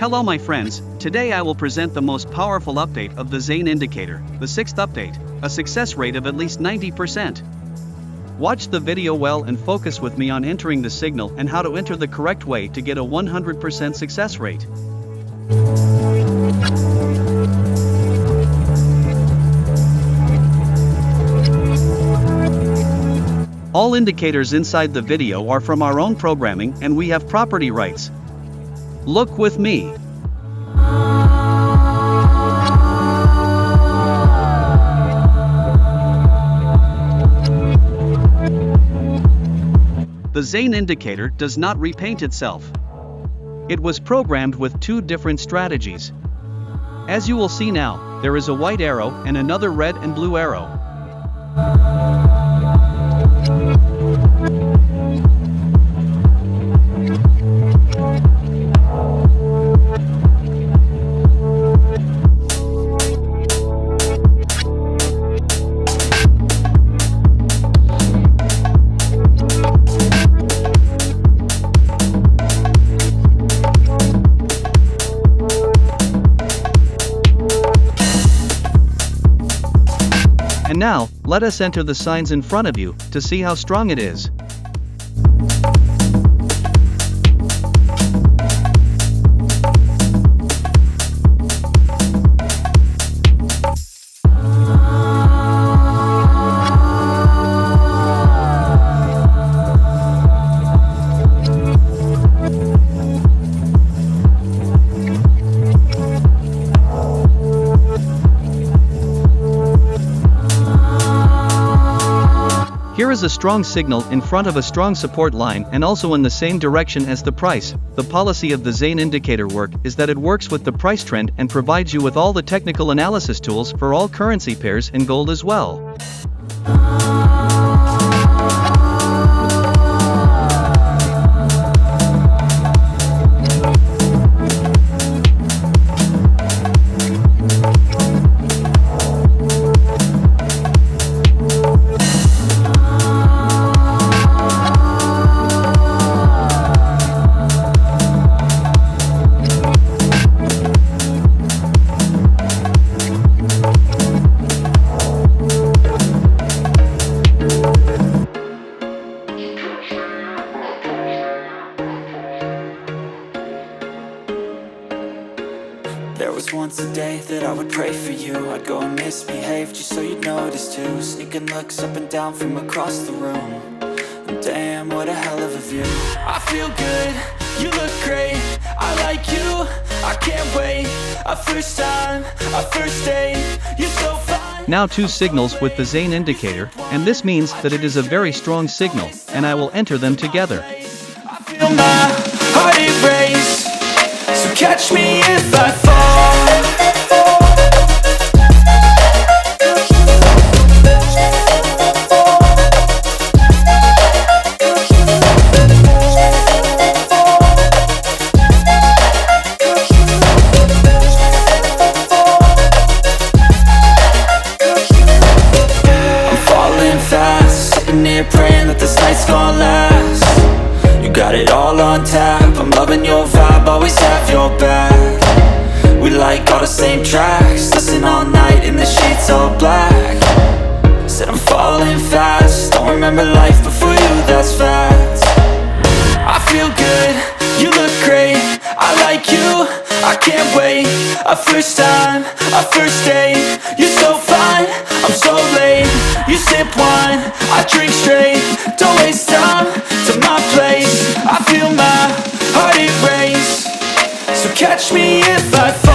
Hello my friends, today I will present the most powerful update of the Zain indicator, the 6th update, a success rate of at least 90%. Watch the video well and focus with me on entering the signal and how to enter the correct way to get a 100% success rate. All indicators inside the video are from our own programming and we have property rights. Look with me. The Zain indicator does not repaint itself. It was programmed with two different strategies. As you will see now, there is a white arrow and another red and blue arrow. And now, let us enter the signs in front of you to see how strong it is. Here is a strong signal in front of a strong support line and also in the same direction as the price. The policy of the Zain indicator work is that it works with the price trend and provides you with all the technical analysis tools for all currency pairs and gold as well. There was once a day that I would pray for you. I'd go and misbehave just so you'd notice too. Sneaking looks up and down from across the room. And damn, what a hell of a view. I feel good, you look great, I like you, I can't wait. A first time, a first date, you're so fine. Now two signals with the Zain indicator, and this means that it is a very strong signal, and I will enter them together. I feel my heart erase, so catch me if I fall. I'm falling fast, sitting here praying that this night's gonna last. You got it all on tap, I'm loving your vibe, always have your back. We like all the same tracks, listen all night in the sheets all black. Said I'm falling fast, don't remember life before you, that's fact. I feel good, you look great, I like you, I can't wait. A first time, a first date, you're so fine, I'm so late. You sip wine, I drink straight, don't waste time to my place. I feel my heart erase, so catch me if I fall.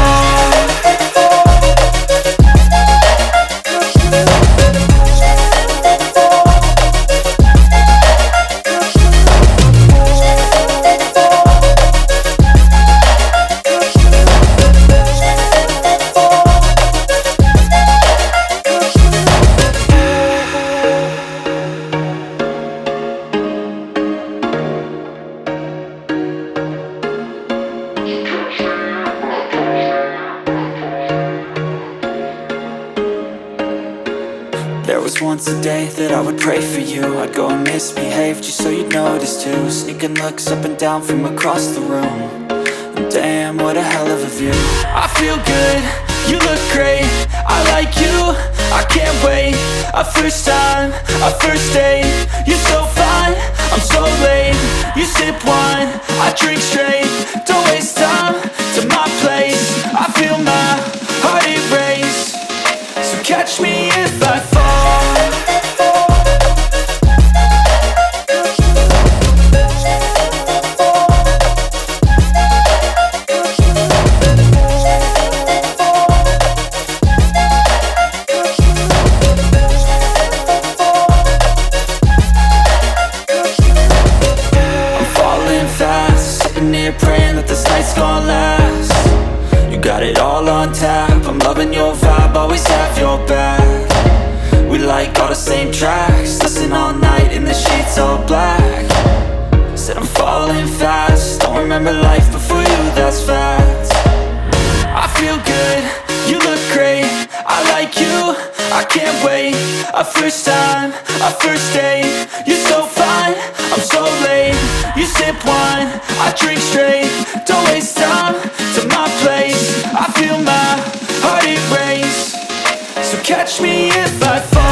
There was once a day that I would pray for you. I'd go and misbehave just so you'd notice too. Sneaking looks up and down from across the room. And Damn, what a hell of a view. I feel good, you look great, I like you, I can't wait. A first time, a first date, you're so fine, I'm so late. You sip wine, I drink straight, don't waste time to my place. I feel my heart erase, so catch me if I fall. Praying that this night's gonna last. You got it all on tap, I'm loving your vibe, always have your back. We like all the same tracks, listen all night in the sheets all black. Said I'm falling fast, don't remember life before you, that's fact. I feel good, you look great, I like you, I can't wait. A first time, a first date, you're so fine, I'm so late. You sip wine, I drink straight, don't waste time to my place. I feel my heart erase, so catch me if I fall.